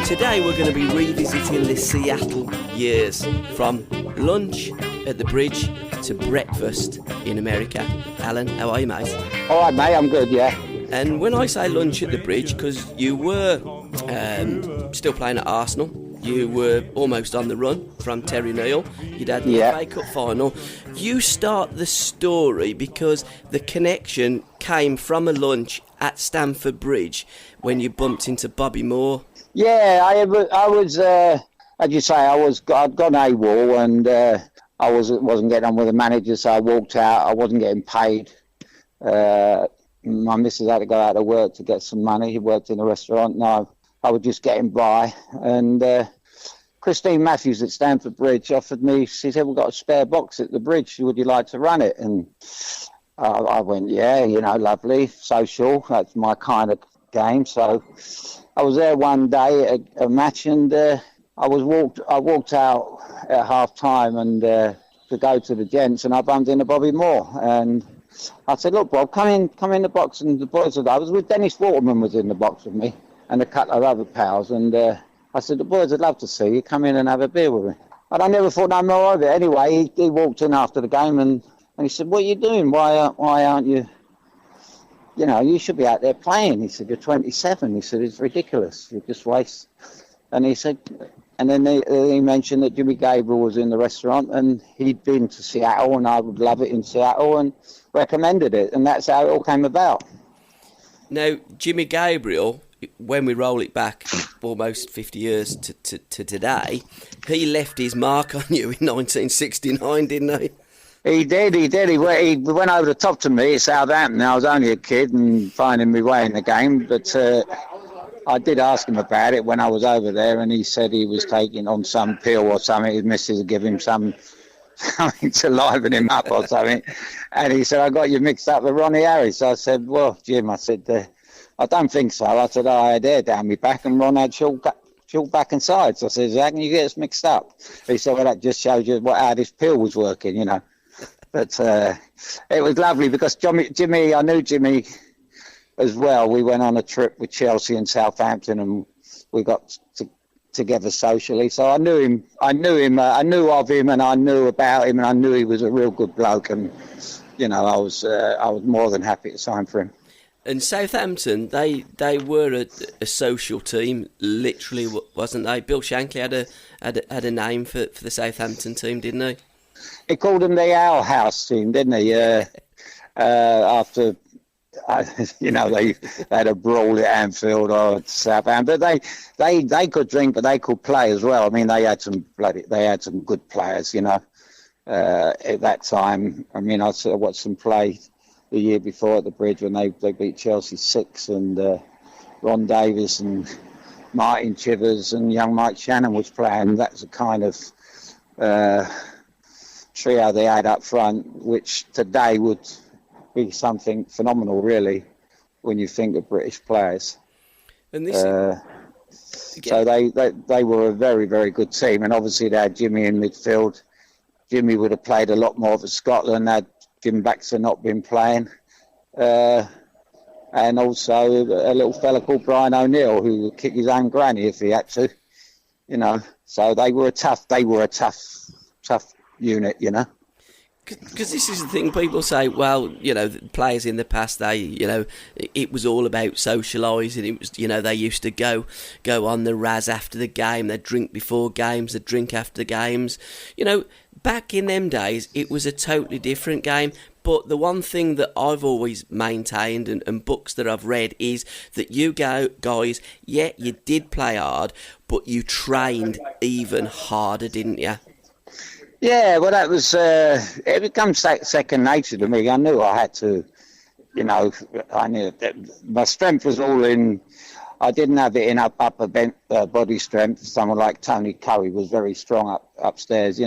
Today we're going to be revisiting the Seattle years, from lunch at the bridge to breakfast in America. Alan, how are you, mate? All right, mate, I'm good, yeah. And when I say lunch at the bridge, because you were still playing at Arsenal, you were almost on the run from Terry Neal, you'd had the FA Cup final. You start the story because the connection came from a lunch at Stamford Bridge when you bumped into Bobby Moore. Yeah, I was, as you say, I'd gone AWOL and I wasn't getting on with the manager, so I walked out. I wasn't getting paid. My missus had to go out to work to get some money. He worked in a restaurant. No, I was just getting by. And Christine Matthews at Stamford Bridge offered me, she said, we've got a spare box at the bridge. Would you like to run it? And I went, yeah, lovely, social. That's my kind of game. So I was there one day at a match, and I walked out at half time and to go to the gents, and I bumped into Bobby Moore, and I said, look, Bob, come in the box. And the boys I was with Dennis Waterman was in the box with me, and a couple of other pals, and I said, the boys, I'd love to see you, come in and have a beer with me. And I never thought no more of it. Anyway, he walked in after the game, and he said, what are you doing? Why aren't you? You should be out there playing. He said, you're 27. He said, it's ridiculous. You just waste. And he said, and then he mentioned that Jimmy Gabriel was in the restaurant and he'd been to Seattle and I would love it in Seattle and recommended it. And that's how it all came about. Now, Jimmy Gabriel, when we roll it back almost 50 years to today, he left his mark on you in 1969, didn't he? He did. He went over the top to me at Southampton. I was only a kid and finding my way in the game, but I did ask him about it when I was over there, and he said he was taking on some pill or something. His missus would give him something to liven him up or something. And he said, I got you mixed up with Ronnie Harris. I said, well, Jim, I said, I don't think so. I said, I had hair down my back and Ron had short back and sides. I said, how can you get us mixed up? He said, well, that just shows you how this pill was working, But it was lovely because Jimmy, I knew Jimmy as well. We went on a trip with Chelsea and Southampton, and we got together socially. So I knew him. I knew of him, and I knew about him, and I knew he was a real good bloke. And I was more than happy to sign for him. And Southampton, they were a social team, literally, wasn't they? Bill Shankly had a name for the Southampton team, didn't he? He called them the Owl House team, didn't he? After, they had a brawl at Anfield or at Southampton. But they could drink, but they could play as well. I mean, they had some good players, at that time. I mean, I watched them play the year before at the Bridge when they beat Chelsea 6, and Ron Davis and Martin Chivers and young Mike Shannon was playing. That's a kind of trio they had up front, which today would be something phenomenal, really, when you think of British players. And this so they were a very, very good team, and obviously they had Jimmy in midfield. Jimmy would have played a lot more for Scotland had Jim Baxter not been playing, and also a little fella called Brian O'Neill who would kick his own granny if he had to, So they were a tough unit, Because this is the thing, people say, well, players in the past, it was all about socialising. It was, they used to go on the Raz after the game, they'd drink before games, they'd drink after games. Back in them days, it was a totally different game. But the one thing that I've always maintained, and books that I've read, is that you guys, you did play hard, but you trained even harder, didn't you? Yeah, well, that was, it becomes second nature to me. I knew I had to, I knew that my strength was all in, I didn't have it in upper body strength. Someone like Tony Curry was very strong upstairs,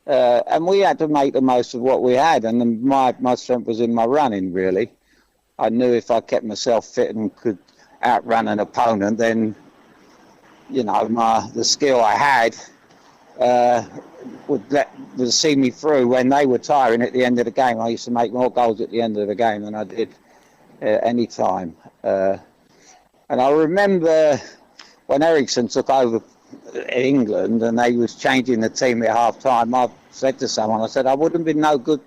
and we had to make the most of what we had. And then my strength was in my running, really. I knew if I kept myself fit and could outrun an opponent, then, the skill I had would see me through when they were tiring at the end of the game. I used to make more goals at the end of the game than I did any time. And I remember when Ericsson took over England and they was changing the team at half time, I said to someone, I said, I wouldn't have been no good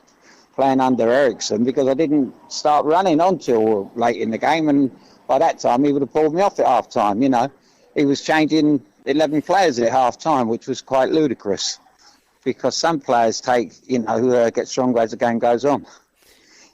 playing under Ericsson because I didn't start running on till late in the game, and by that time he would have pulled me off at half time. You know, he was changing 11 players at half time, which was quite ludicrous because some players get stronger as the game goes on.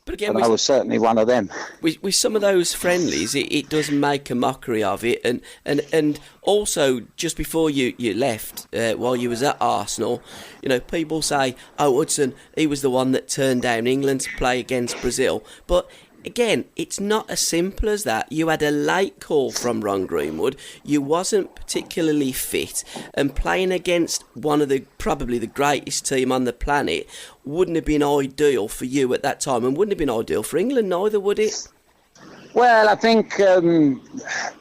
But again, I was certainly one of them. With some of those friendlies, it does make a mockery of it, and also just before you left, while you was at Arsenal, you know, people say, "Oh, Hudson, he was the one that turned down England to play against Brazil," but again, it's not as simple as that. You had a late call from Ron Greenwood. You wasn't particularly fit, and playing against one of probably the greatest team on the planet wouldn't have been ideal for you at that time, and wouldn't have been ideal for England neither, would it? Well, I think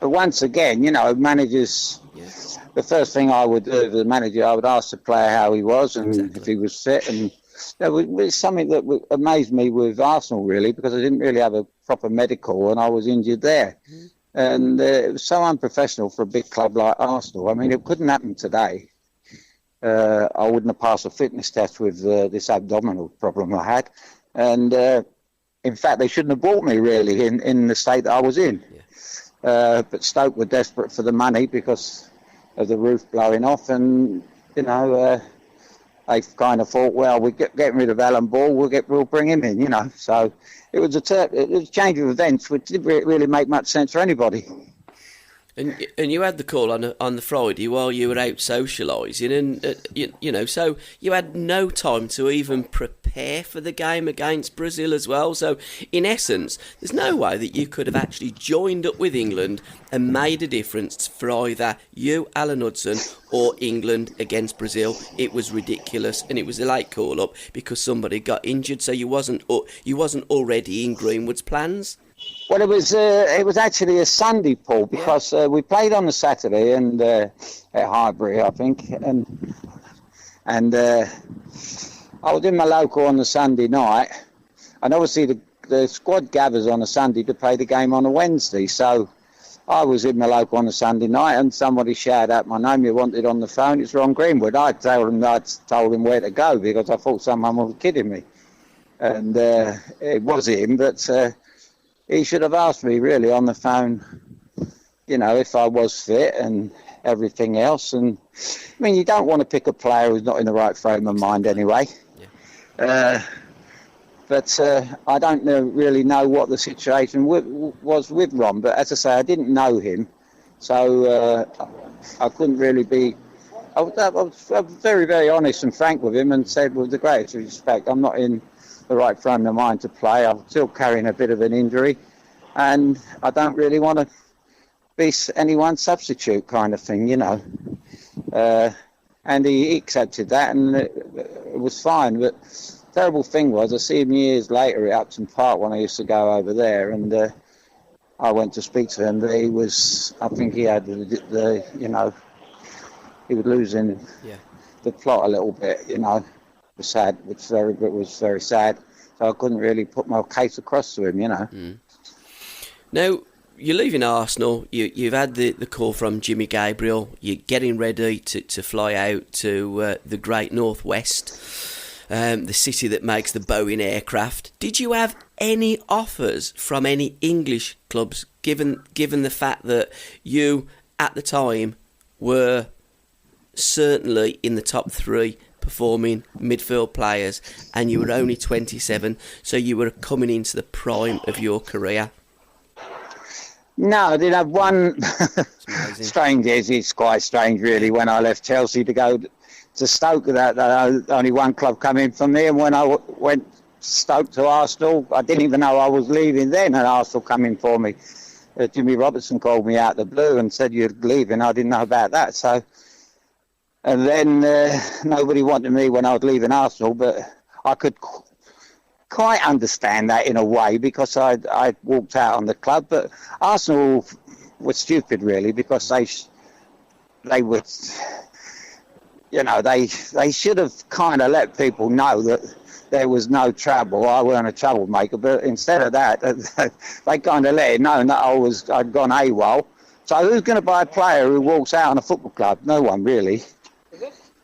once again, you know, managers. Yes. The first thing I would do as a manager, I would ask the player how he was and if he was fit, and it's something that amazed me with Arsenal, really, because I didn't really have a proper medical and I was injured there. Mm-hmm. And it was so unprofessional for a big club like Arsenal. I mean, it couldn't happen today. I wouldn't have passed a fitness test with this abdominal problem I had. And in fact, they shouldn't have bought me, really, in the state that I was in. Yeah. But Stoke were desperate for the money because of the roof blowing off. And, you know... they kind of thought, well, we're getting rid of Alan Ball, we'll bring him in, you know. So it was a change of events which didn't really make much sense for anybody. And you had the call on the Friday while you were out socialising, and you know, so you had no time to even prepare for the game against Brazil as well. So in essence, there's no way that you could have actually joined up with England and made a difference for either you, Alan Hudson, or England against Brazil. It was ridiculous, and it was a late call up because somebody got injured. So you wasn't already in Greenwood's plans. Well, it was actually a Sunday, Paul, because we played on the Saturday and at Highbury, I think, and I was in my local on the Sunday night, and obviously the squad gathers on a Sunday to play the game on a Wednesday, so I was in my local on a Sunday night, and somebody shouted out my name. You wanted on the phone? It's Ron Greenwood. I told him where to go because I thought someone was kidding me, and it was him, but. He should have asked me, really, on the phone, you know, if I was fit and everything else. And, I mean, you don't want to pick a player who's not in the right frame of mind anyway. Yeah. But I don't really know what the situation was with Ron. But as I say, I didn't know him. So I couldn't really be... I was very, very honest and frank with him and said, with the greatest respect, I'm not in... the right frame of mind to play. I'm still carrying a bit of an injury, and I don't really want to be anyone's substitute kind of thing, you know. And he accepted that, and it was fine. But the terrible thing was, I see him years later at Upton Park when I used to go over there, and I went to speak to him. But he was, I think he had the you know, he was losing the plot a little bit, you know. Was sad, which was very sad. So I couldn't really put my case across to him, you know. Mm. Now, you're leaving Arsenal. You've had the call from Jimmy Gabriel. You're getting ready to fly out to the Great Northwest, the city that makes the Boeing aircraft. Did you have any offers from any English clubs, given the fact that you, at the time, were certainly in the top three performing midfield players, and you were only 27, so you were coming into the prime of your career? No, I did have one. Strange, it's quite strange, really, when I left Chelsea to go to Stoke. That only one club come in for me, and when I went Stoke to Arsenal, I didn't even know I was leaving then, and Arsenal come in for me. Jimmy Robertson called me out of the blue and said you're leaving. I didn't know about that, so... And then nobody wanted me when I was leaving Arsenal, but I could quite understand that in a way because I walked out on the club. But Arsenal were stupid, really, because they were you know, they should have kind of let people know that there was no trouble. I weren't a troublemaker, but instead of that, they kind of let it know that I'd gone AWOL. So who's going to buy a player who walks out on a football club? No one really.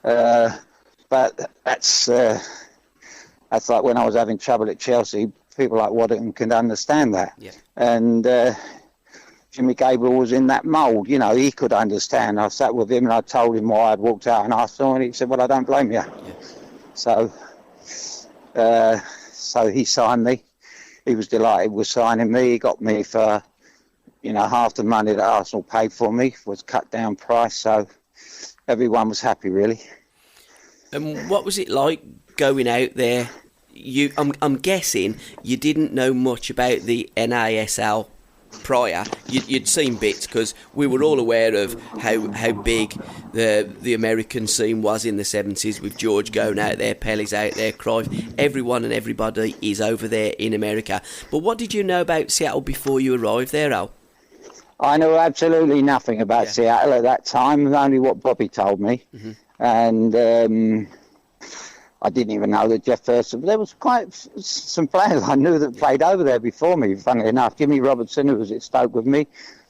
But that's like when I was having trouble at Chelsea. People like Waddington can understand that. Yeah. And Jimmy Gabriel was in that mould. You know, he could understand. I sat with him and I told him why I'd walked out on Arsenal, and he said, "Well, I don't blame you." Yeah. So he signed me. He was delighted with signing me. He got me for, you know, half the money that Arsenal paid for me was cut down price. So everyone was happy, really. And what was it like going out there? I'm guessing you didn't know much about the NASL prior. You'd seen bits because we were all aware of how big the American scene was in the 70s with George going out there, Pelle's out there, Cruyff. Everyone and everybody is over there in America. But what did you know about Seattle before you arrived there, Al? I knew absolutely nothing about Seattle at that time, only what Bobby told me. Mm-hmm. And I didn't even know that Jeff Thurston. There was quite some players I knew that played over there before me, funnily enough. Jimmy Robertson, who was at Stoke with me.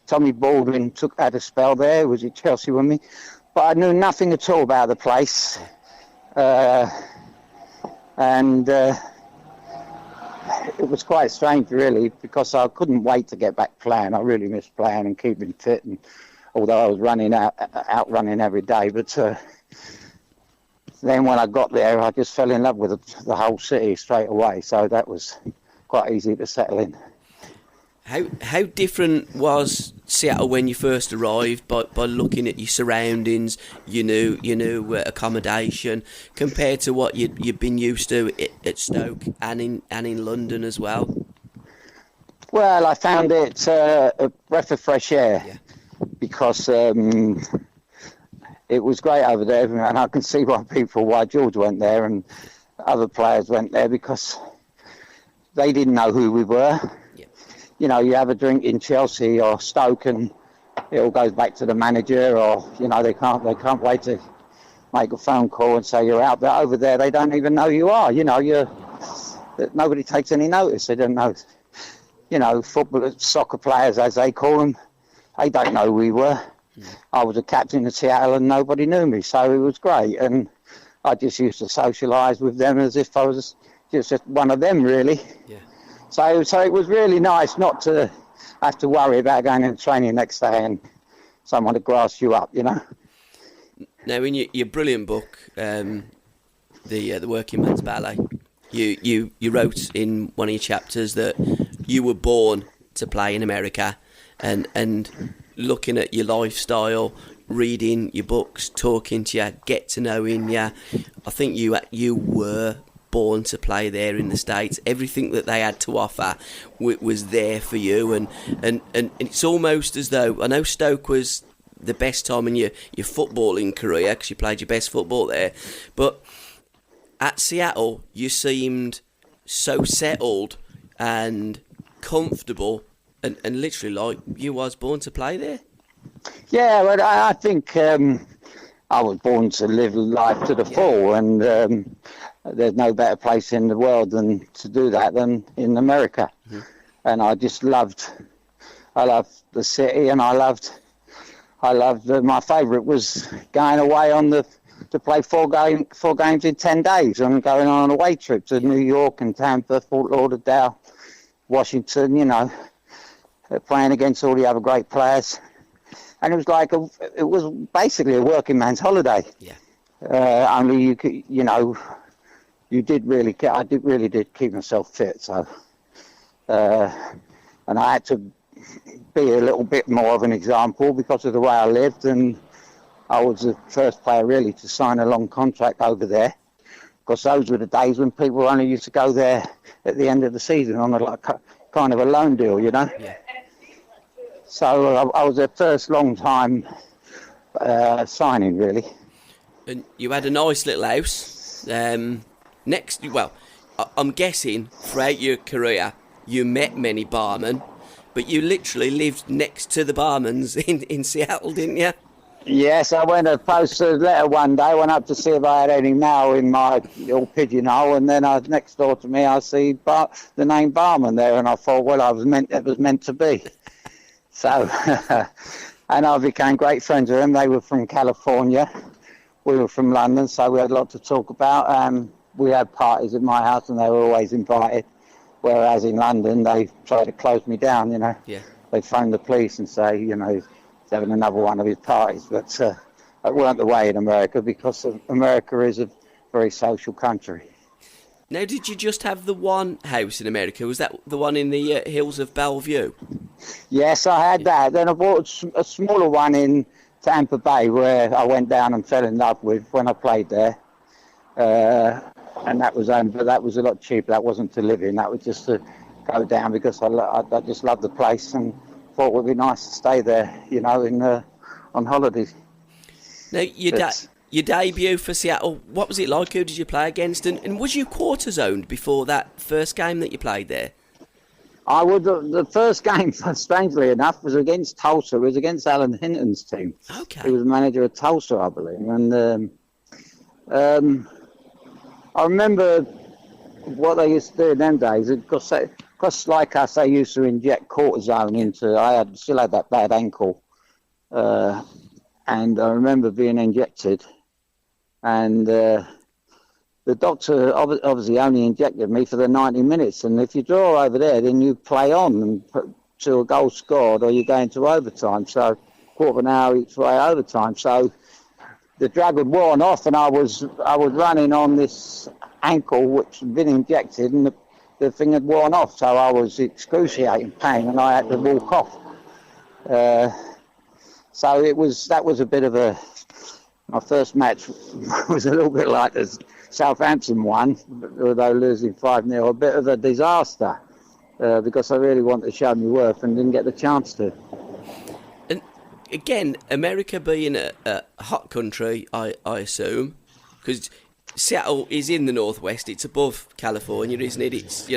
Tommy Baldwin had a spell there, was at Chelsea with me. But I knew nothing at all about the place. And it was quite strange, really, because I couldn't wait to get back playing. I really missed playing and keeping fit, and although I was out running every day. But then when I got there, I just fell in love with the whole city straight away. So that was quite easy to settle in. How different was Seattle when you first arrived by looking at your surroundings, you knew accommodation, compared to what you'd been used to at Stoke and in London as well? Well, I found it a breath of fresh air, because it was great over there, and I can see why George went there and other players went there, because they didn't know who we were. You know, you have a drink in Chelsea or Stoke and it all goes back to the manager, or, you know, they can't wait to make a phone call and say you're out. But over there, they don't even know you are. You know, nobody takes any notice. They don't know. You know, soccer players, as they call them, they don't know who we were. I was a captain of Seattle and nobody knew me, so it was great. And I just used to socialise with them as if I was just one of them, really. Yeah. So it was really nice not to have to worry about going into training next day and someone to grass you up, you know. Now, in your brilliant book, the Working Man's Ballet, you wrote in one of your chapters that you were born to play in America, and looking at your lifestyle, reading your books, talking to you, get to knowing you, I think you were born to play there in the States. Everything that they had to offer was there for you, and it's almost as though, I know Stoke was the best time in your footballing career because you played your best football there, but at Seattle you seemed so settled and comfortable and literally like you was born to play there. Yeah, well, I think I was born to live life to the full, and there's no better place in the world to do that than in America. Mm-hmm. And I just loved the city, and I loved my favourite was going away to play four games in 10 days and going on an away trip to New York and Tampa, Fort Lauderdale, Washington, you know, playing against all the other great players. And it was basically a working man's holiday. Yeah. Only you could, you know, I really did keep myself fit. So, and I had to be a little bit more of an example because of the way I lived, and I was the first player really to sign a long contract over there, because those were the days when people only used to go there at the end of the season on a kind of a loan deal, you know. Yeah. So I was their first long time signing, really. And you had a nice little house. I'm guessing throughout your career you met many barmen, but you literally lived next to the barmans in Seattle, didn't you? Yes, I went to post a letter one day. Went up to see if I had any mail in my little pigeonhole, and then next door to me, I see the name Barman there, and I thought, well, it was meant to be. So, and I became great friends with them. They were from California, we were from London, so we had a lot to talk about. We had parties at my house, and they were always invited. Whereas in London, they tried to close me down. Yeah. They'd phone the police and say, he's having another one of his parties. But that weren't the way in America, because America is a very social country. Now, did you just have the one house in America? Was that the one in the hills of Bellevue? Yes, I had that. Then I bought a smaller one in Tampa Bay, where I went down and fell in love with when I played there. And that was but that was a lot cheaper. That wasn't to live in. That was just to go down, because I just loved the place and thought it would be nice to stay there, on holidays. Now, your debut for Seattle, what was it like? Who did you play against? And was you quarter-zoned before that first game that you played there? The first game, strangely enough, was against Tulsa. It was against Alan Hinton's team. Okay. He was manager of Tulsa, I believe. And I remember what they used to do in them days, because like us, they used to inject cortisone into. I still had that bad ankle, and I remember being injected, and the doctor obviously only injected me for the 90 minutes. And if you draw over there, then you play on and till a goal scored, or you go into overtime. So quarter of an hour each way overtime. So the drug had worn off, and I was running on this ankle which had been injected, and the thing had worn off. So I was excruciating pain, and I had to walk off. So that was a bit of my first match was a little bit like the Southampton one, although losing 5-0, a bit of a disaster, because I really wanted to show my worth and didn't get the chance to. And again, America being a hot country, I assume, because Seattle is in the northwest. It's above California, isn't it? It's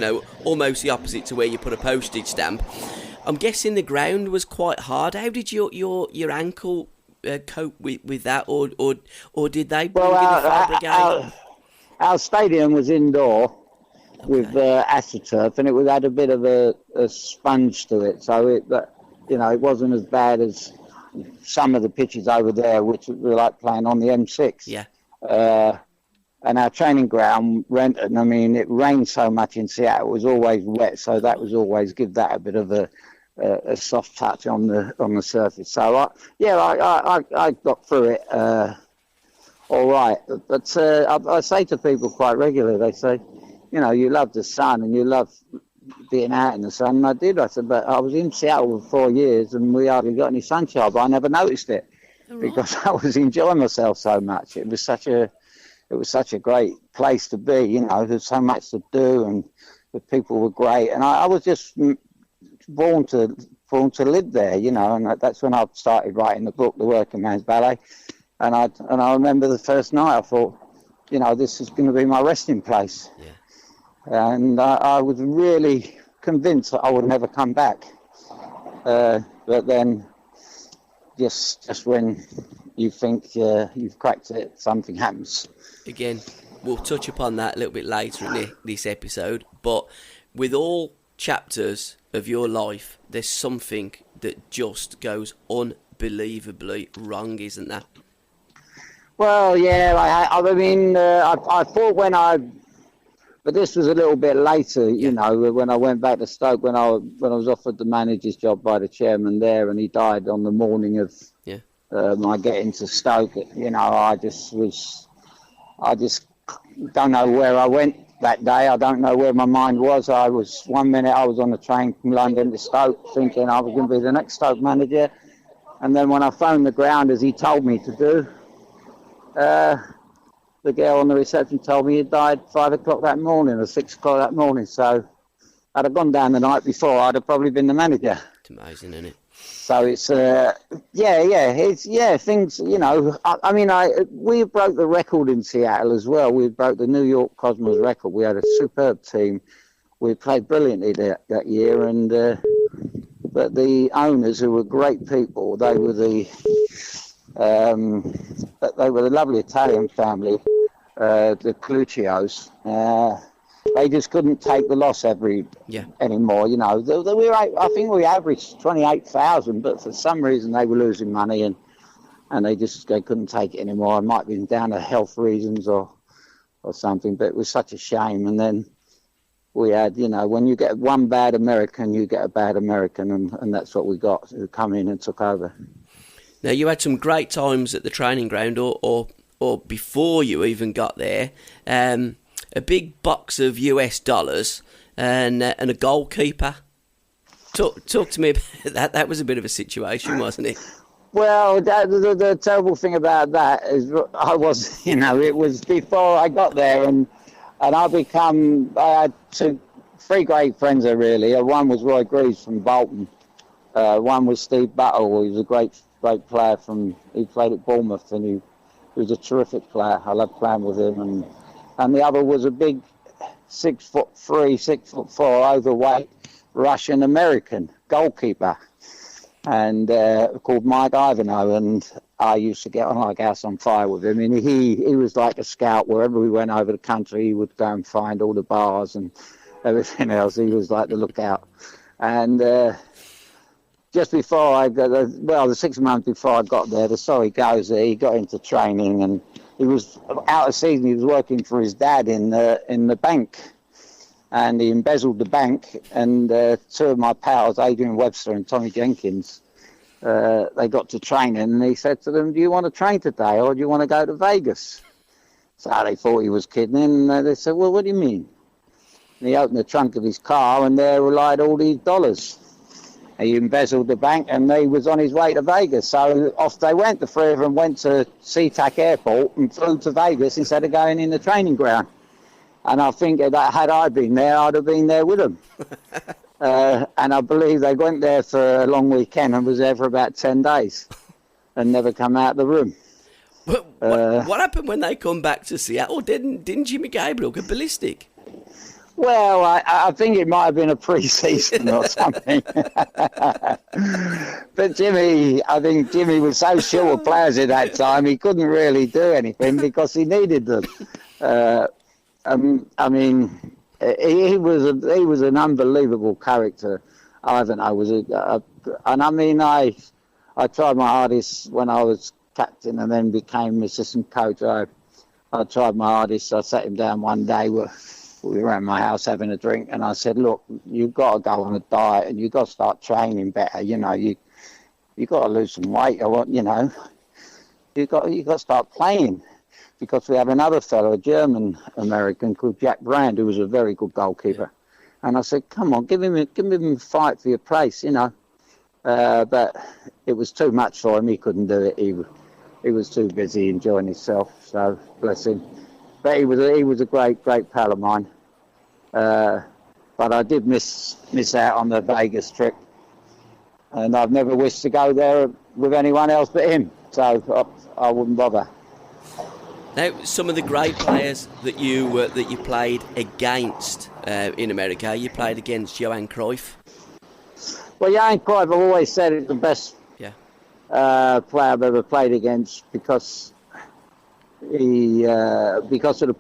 almost the opposite to where you put a postage stamp. I'm guessing the ground was quite hard. How did your ankle cope with that, or did they bring in the fire brigade? Our stadium was indoor with AstroTurf, and it had a bit of a sponge to it, so it wasn't as bad as some of the pitches over there, which were like playing on the M6. Yeah. And our training ground, Renton, it rained so much in Seattle, it was always wet, so that was always give that a bit of a soft touch on the surface. So I got through it all right. But I say to people quite regularly, they say, you love the sun and you love being out in the sun. And I did. I said, but I was in Seattle for 4 years and we hardly got any sunshine, but I never noticed it because I was enjoying myself so much. It was such a great place to be. There's so much to do, and the people were great, and I was just born to live there, and that's when I started writing the book, The Working Man's Ballet, and I remember the first night I thought, this is going to be my resting place, and I was really convinced that I would never come back, but then just when you think you've cracked it, something happens. Again, we'll touch upon that a little bit later in this episode, but with all chapters of your life, there's something that just goes unbelievably wrong, isn't there? Well, yeah, I thought but this was a little bit later, when I went back to Stoke, when I was offered the manager's job by the chairman there, and he died on the morning of my getting to Stoke. I just don't know where I went that day. I don't know where my mind was. 1 minute I was on the train from London to Stoke thinking I was going to be the next Stoke manager. And then when I phoned the ground, as he told me to do, the girl on the reception told me he died 5 o'clock that morning or 6 o'clock that morning. So I'd have gone down the night before, I'd have probably been the manager. It's amazing, isn't it? So it's, things, we broke the record in Seattle as well. We broke the New York Cosmos record. We had a superb team. We played brilliantly that year. But the owners, who were great people, they were But they were a lovely Italian family, the Clucios. They just couldn't take the loss anymore. You know, I think we averaged 28,000, but for some reason they were losing money and they couldn't take it anymore. It might have been down to health reasons or something, but it was such a shame. And then we had, you know, when you get one bad American, you get a bad American, and that's what we got, who come in and took over. Now, you had some great times at the training ground, or before you even got there. A big box of US dollars and a goalkeeper. Talk to me about that. That was a bit of a situation, wasn't it? Well, the terrible thing about that is it was before I got there, and I had three great friends there, really. One was Roy Greaves from Bolton. One was Steve Buttle. He was a great player he played at Bournemouth, and he was a terrific player. I loved playing with him. And the other was a big 6'3", 6'4", overweight Russian American goalkeeper, and called Mike Ivanhoe. And I used to get on like house on fire with him. And he was like a scout. Wherever we went over the country, he would go and find all the bars and everything else. He was like the lookout. And just before the 6 months before I got there, the story goes that he got into training, and he was out of season. He was working for his dad in the bank, and he embezzled the bank. And two of my pals, Adrian Webster and Tommy Jenkins, they got to training, and he said to them, "Do you want to train today, or do you want to go to Vegas?" So they thought he was kidding, and they said, "Well, what do you mean?" And he opened the trunk of his car, and there were like all these dollars. He embezzled the bank, and he was on his way to Vegas. So off they went. The three of them went to SeaTac Airport and flew to Vegas instead of going in the training ground. And I think that had I been there, I'd have been there with them. And I believe they went there for a long weekend and was there for about 10 days and never come out of the room. What happened when they come back to Seattle? Didn't Jimmy Gabriel go ballistic? Well, I think it might have been a pre-season or something. But I think Jimmy was so short of players at that time, he couldn't really do anything because he needed them. I mean, he was an unbelievable character. Ivanhoe was I tried my hardest when I was captain and then became assistant coach. I tried my hardest. I sat him down one day. We were at my house having a drink, and I said, "Look, you've got to go on a diet, and you've got to start training better. You know, you got to lose some weight, or you know, you got to start playing." Because we have another fellow, a German American called Jack Browne, who was a very good goalkeeper, and I said, "Come on, give him a fight for your place, you know." But it was too much for him. He couldn't do it. He was too busy enjoying himself. So bless him. But he was a great pal of mine. But I did miss out on the Vegas trip, and I've never wished to go there with anyone else but him. So I wouldn't bother. Now, some of the great players that you played against in America, you played against Johan Cruyff. Well, Johan Cruyff, I've always said, is the best player I've ever played against because of the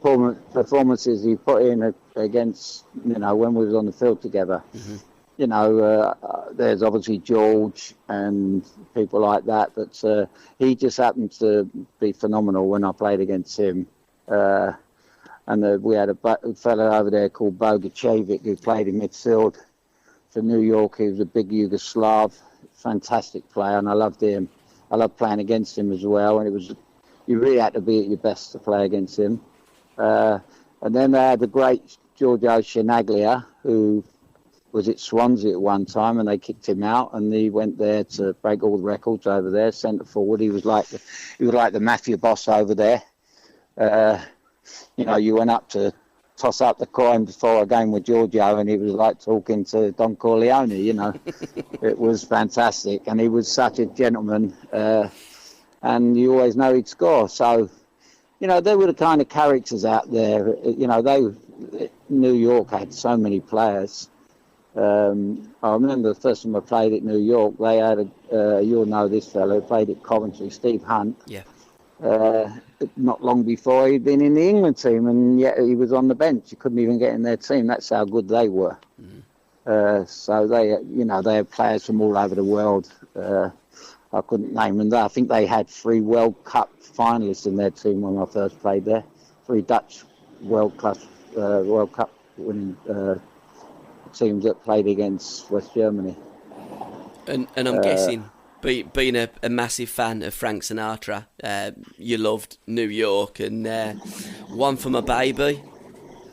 performances he put in against, you know, when we was on the field together. Mm-hmm. You know, there's obviously George and people like that, but he just happened to be phenomenal when I played against him. And we had a fellow over there called Bogacevic who played in midfield for New York. He was a big Yugoslav, fantastic player, and I loved him. I loved playing against him as well, and you really had to be at your best to play against him. And then they had the great Giorgio Shinaglia, who was at Swansea at one time, and they kicked him out, and he went there to break all the records over there, centre forward. He was like the mafia boss over there. You know, you went up to toss up the coin before a game with Giorgio, and he was like talking to Don Corleone. You know, it was fantastic, and he was such a gentleman. And you always know he'd score. So, you know, they were the kind of characters out there. You know, New York had so many players. I remember the first time I played at New York, they had you'll know this fellow, played at Coventry, Steve Hunt. Yeah. Not long before he'd been in the England team, and yet he was on the bench. He couldn't even get in their team. That's how good they were. So they had players from all over the world. I couldn't name them. I think they had 3 World Cup finalists in their team when I first played there. 3 Dutch World Cup winning teams that played against West Germany. And I'm guessing, being a massive fan of Frank Sinatra, you loved New York, and One for My Baby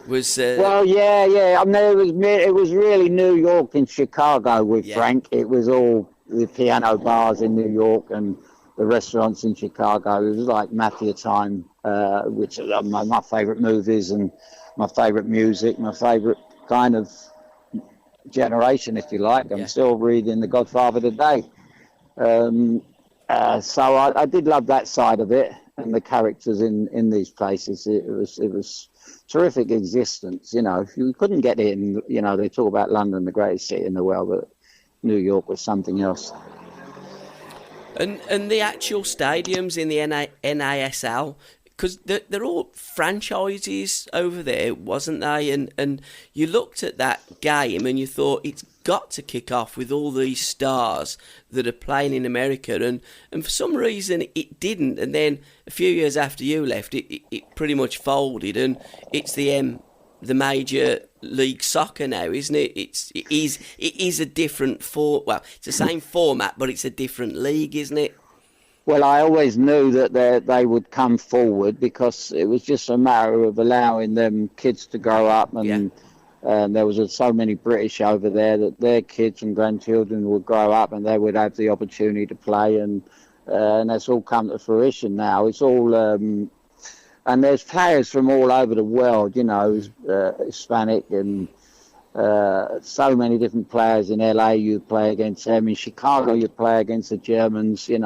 was... Well, yeah. I mean, it was really New York and Chicago with Frank. It was all the piano bars in New York and the restaurants in Chicago. It was like mafia time, which are my favourite movies and my favourite music, my favourite kind of generation, if you like. I'm still reading The Godfather today. So I did love that side of it, and the characters in these places. It was terrific existence. You couldn't get in. They talk about London, the greatest city in the world, but New York was something else. And the actual stadiums in the NASL, because they're all franchises over there, wasn't they? And you looked at that game and you thought, it's got to kick off with all these stars that are playing in America, and for some reason it didn't. And then a few years after you left, it pretty much folded, and it's the Major League Soccer now, isn't it? It is a different it's the same format, but it's a different league, isn't it? Well, I always knew that they would come forward, because it was just a matter of allowing them kids to grow up, and there was so many British over there that their kids and grandchildren would grow up and they would have the opportunity to play, and that's all come to fruition now. It's all and there's players from all over the world, Hispanic, and so many different players. In LA you play against them, in Chicago you play against the Germans. It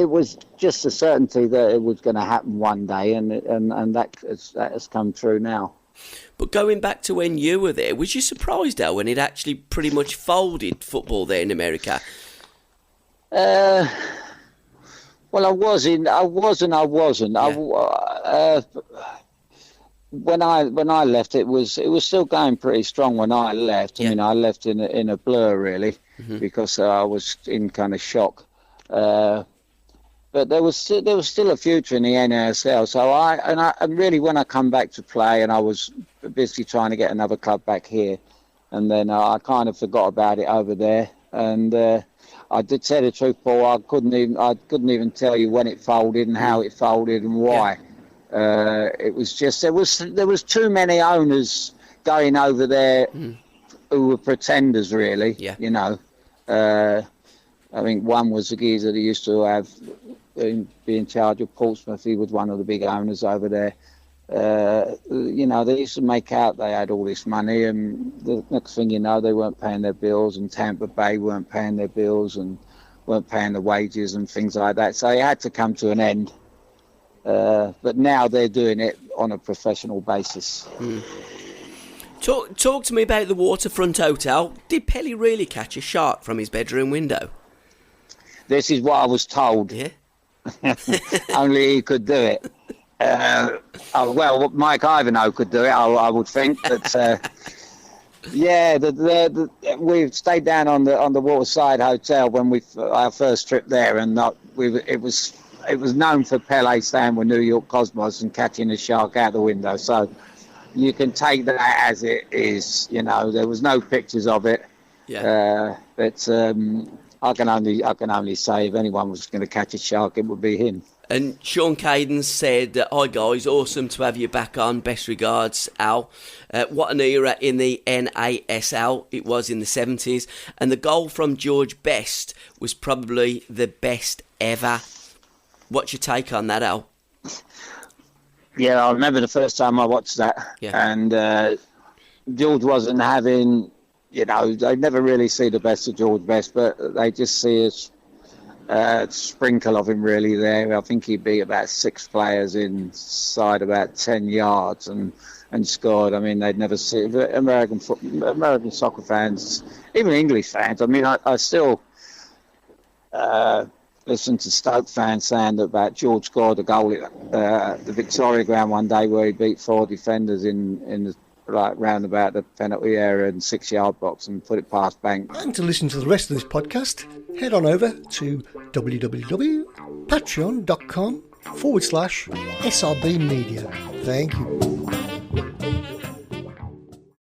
was just a certainty that it was going to happen one day, and that has come true now. But going back to when you were there, was you surprised, Al, when it actually pretty much folded football there in America? Well, I wasn't. Yeah. When I left, it was still going pretty strong when I left. I mean, I left in a blur, really, because I was in kind of shock. But there was still a future in the NASL. So and really, when I come back to play, and I was busy trying to get another club back here, and then I kind of forgot about it over there. And I did tell the truth, Paul. I couldn't even tell you when it folded and how it folded and why. It was just there was too many owners going over there who were pretenders, really. I think one was the geezer that used to be in charge of Portsmouth. He was one of the big owners over there. They used to make out they had all this money, and the next thing you know, they weren't paying their bills, and Tampa Bay weren't paying their bills and weren't paying the wages and things like that. So it had to come to an end. But now they're doing it on a professional basis. Talk to me about the Waterfront Hotel. Did Pelly really catch a shark from his bedroom window? This is what I was told. Yeah. Only he could do it. Well, Mike Ivanhoe could do it, I would think. But we stayed down on the Waterside Hotel when our first trip there, and it was known for Pele staying with New York Cosmos and catching a shark out the window. So you can take that as it is. There was no pictures of it. Yeah. But I can only say if anyone was going to catch a shark, it would be him. And Sean Caden said, "Hi guys, awesome to have you back on. Best regards, Al. What an era in the NASL it was in the 70s, and the goal from George Best was probably the best ever." What's your take on that, Al? Yeah, I remember the first time I watched that, and George wasn't having, they never really see the best of George Best, but they just see sprinkle of him really there. I think he beat about 6 players inside about 10 yards and scored. I mean, they'd never see American soccer fans, even English fans. I mean, I still listen to Stoke fans saying about George scored a goal at the Victoria Ground one day where he beat 4 defenders in the round about the penalty area and 6-yard box and put it past Bank. And to listen to the rest of this podcast, head on over to www.patreon.com/SRB Media. Thank you.